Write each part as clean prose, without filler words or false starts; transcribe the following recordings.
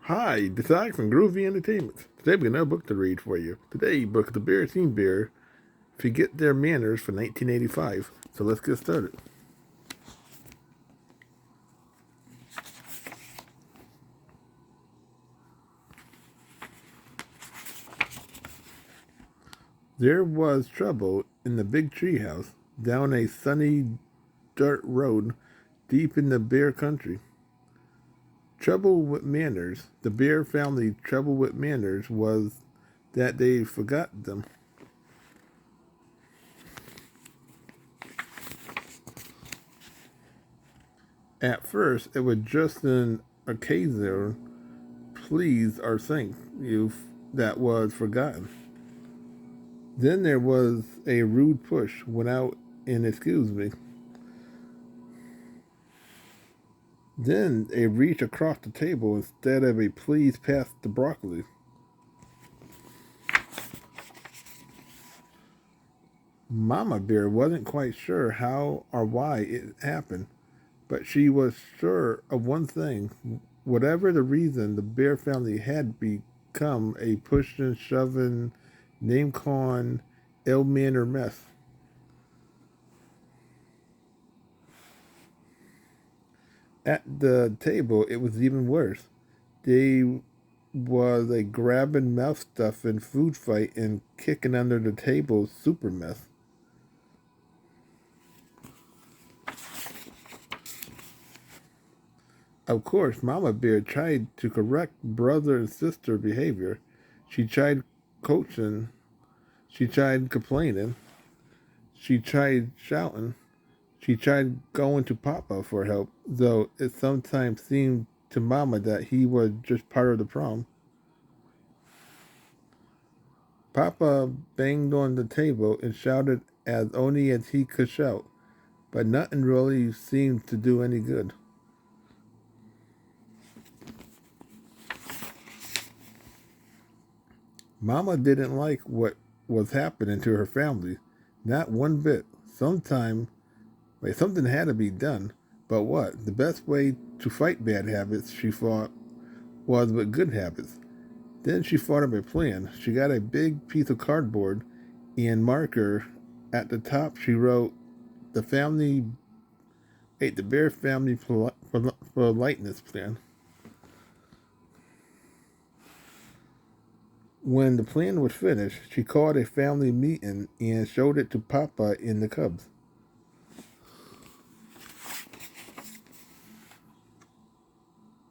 Hi, this is Alex from Groovy Entertainment. Today we got another book to read for you. Today, book The Berenstain Bear, Forget Their Manners from 1985. So let's get started. There was trouble in the big tree house down a sunny dirt road deep in the bear country. Trouble with manners. The bear family trouble with manners was that they forgot them. At first, it was just an occasional please or thank you that was forgotten. Then there was a rude push, went out and excuse me. Then a reach across the table instead of a please pass the broccoli. Mama Bear wasn't quite sure how or why it happened, but she was sure of one thing. Whatever the reason, the Bear family had become a pushing, shoving, name calling, ill mannered mess. At the table, it was even worse. They was a grabbing mouth stuffing food fight and kicking under the table super mess. Of course, Mama Bear tried to correct brother and sister behavior. She tried coaching, she tried complaining, she tried shouting, she tried going to Papa for help, though it sometimes seemed to Mama that he was just part of the problem. Papa banged on the table and shouted as only as he could shout, but nothing really seemed to do any good. Mama didn't like what was happening to her family, not one bit. Something had to be done, but what? The best way to fight bad habits, she thought, was with good habits. Then she thought of a plan. She got a big piece of cardboard and marker. At the top, she wrote, "The family ate the bear family politeness plan." When the plan was finished, she called a family meeting and showed it to Papa and the cubs.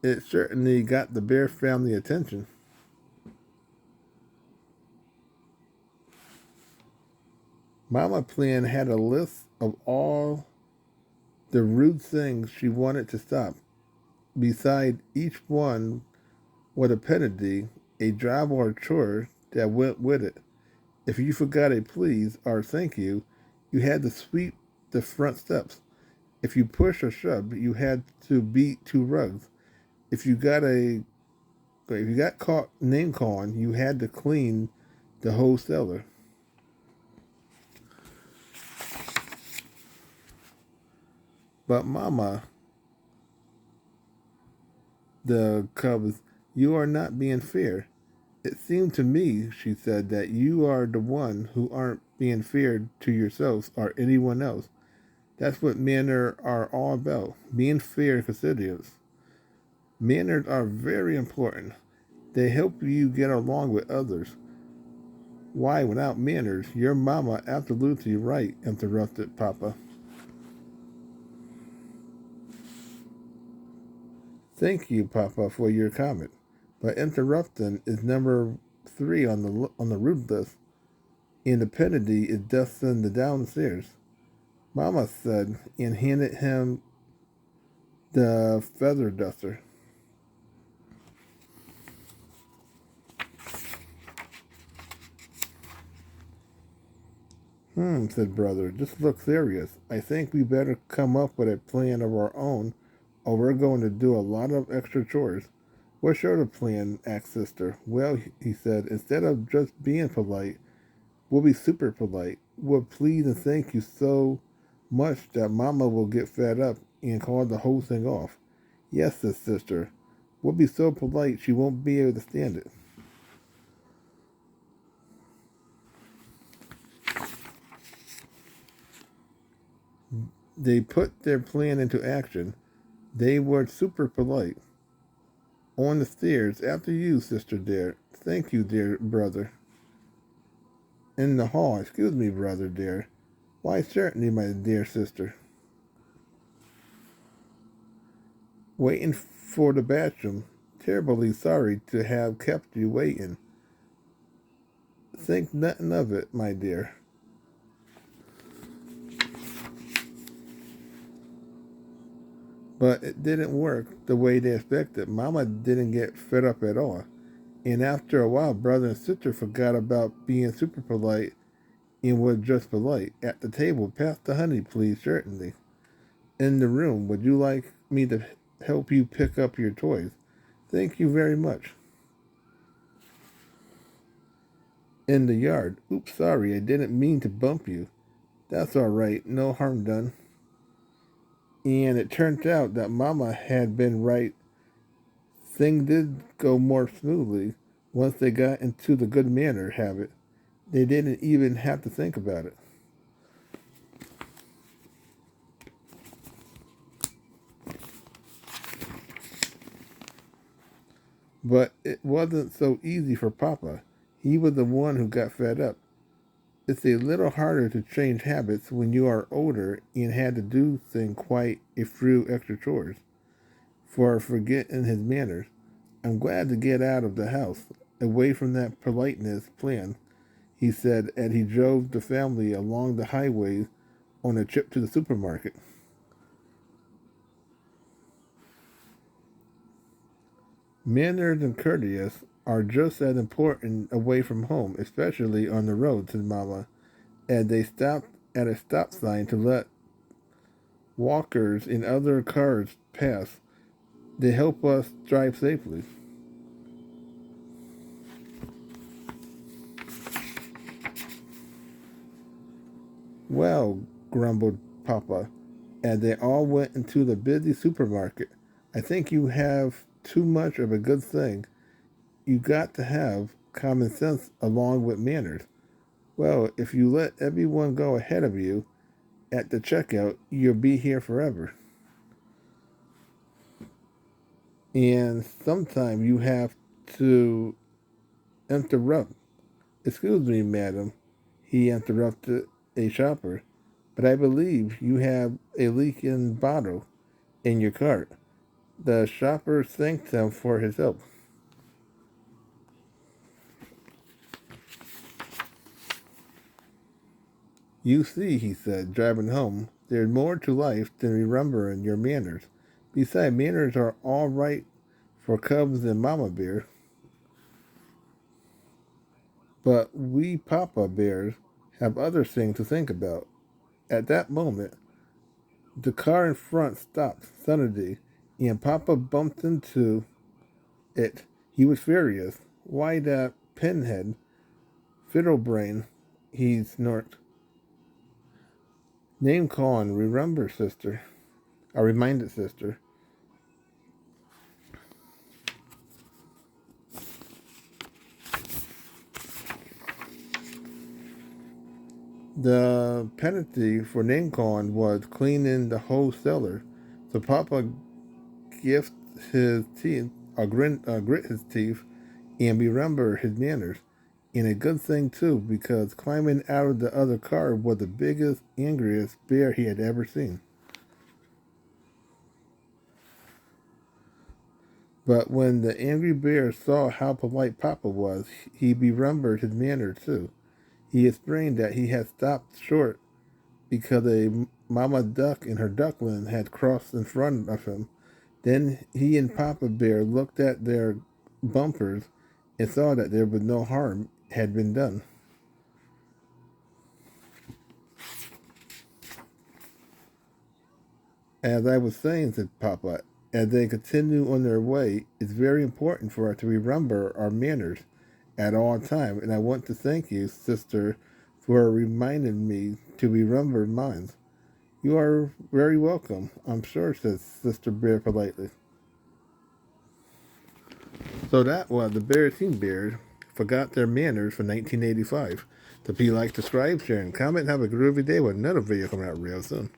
It certainly got the bear family attention. Mama Plan had a list of all the rude things she wanted to stop. Beside each one was a penalty, a job or a chore that went with it. If you forgot a please or thank you had to sweep the front steps. If you pushed or shoved, you had to beat two rugs. If you got a if you got caught name calling, you had to clean the whole cellar. But Mama, the cubs, you are not being fair. It seemed to me, she said, that you are the one who aren't being fair to yourselves or anyone else. That's what manners are all about. Being fair and considerate. Manners are very important. They help you get along with others. Why, without manners, your mama absolutely right, interrupted Papa. Thank you, Papa, for your comment. But interrupting is number three on the rude list, and the penalty is dusting the downstairs. Mama said, and handed him the feather duster. Said brother. This looks serious. I think we better come up with a plan of our own, or we're going to do a lot of extra chores. What's your plan? Asked sister. Well, he said, instead of just being polite, we'll be super polite. We'll please and thank you so much that Mama will get fed up and call the whole thing off. Yes, said sister. We'll be so polite she won't be able to stand it. They put their plan into action. They were super polite. On the stairs, after you, sister dear. Thank you, dear brother. In the hall, excuse me, brother dear. Why, certainly, my dear sister. Waiting for the bathroom. Terribly sorry to have kept you waiting. Think nothing of it, my dear. But it didn't work the way they expected. Mama didn't get fed up at all. And after a while, brother and sister forgot about being super polite and was just polite. At the table, pass the honey, please, certainly. In the room, would you like me to help you pick up your toys? Thank you very much. In the yard, oops, sorry, I didn't mean to bump you. That's all right, no harm done. And it turned out that Mama had been right. Things did go more smoothly once they got into the good manner habit. They didn't even have to think about it. But it wasn't so easy for Papa. He was the one who got fed up. It's a little harder to change habits when you are older and had to do things quite a few extra chores for forgetting his manners. I'm glad to get out of the house, away from that politeness plan, he said as he drove the family along the highway on a trip to the supermarket. Manners and courteous are just as important away from home, especially on the road, said Mama, as they stopped at a stop sign to let walkers and other cars pass. They help us drive safely. Well, grumbled Papa, as they all went into the busy supermarket. I think you have too much of a good thing. You got to have common sense along with manners. Well, if you let everyone go ahead of you at the checkout, you'll be here forever. And sometimes you have to interrupt. Excuse me, madam, he interrupted a shopper, but I believe you have a leaking bottle in your cart. The shopper thanked him for his help. You see, he said, driving home, there's more to life than remembering your manners. Besides, manners are all right for cubs and mama bear, but we papa bears have other things to think about. At that moment, the car in front stopped suddenly, and Papa bumped into it. He was furious. Why, that pinhead, fiddlebrain, he snorted. Name calling, remember, sister. I reminded sister. The penalty for name calling was cleaning the whole cellar. So Papa grit his teeth, grit his teeth, and remember his manners. And a good thing too, because climbing out of the other car was the biggest, angriest bear he had ever seen. But when the angry bear saw how polite Papa was, he remembered his manners too. He explained that he had stopped short because a mama duck and her duckling had crossed in front of him. Then he and Papa Bear looked at their bumpers and saw that there was no harm had been done. As I was saying, said Papa, as they continue on their way, it's very important for us to remember our manners at all times, and I want to thank you, sister, for reminding me to remember mine. You are very welcome, I'm sure, said Sister Bear politely. So that was the Berenstain Bears forgot their manners for 1985. To be like, subscribe, share, and comment. Have a groovy day with another video coming out real soon.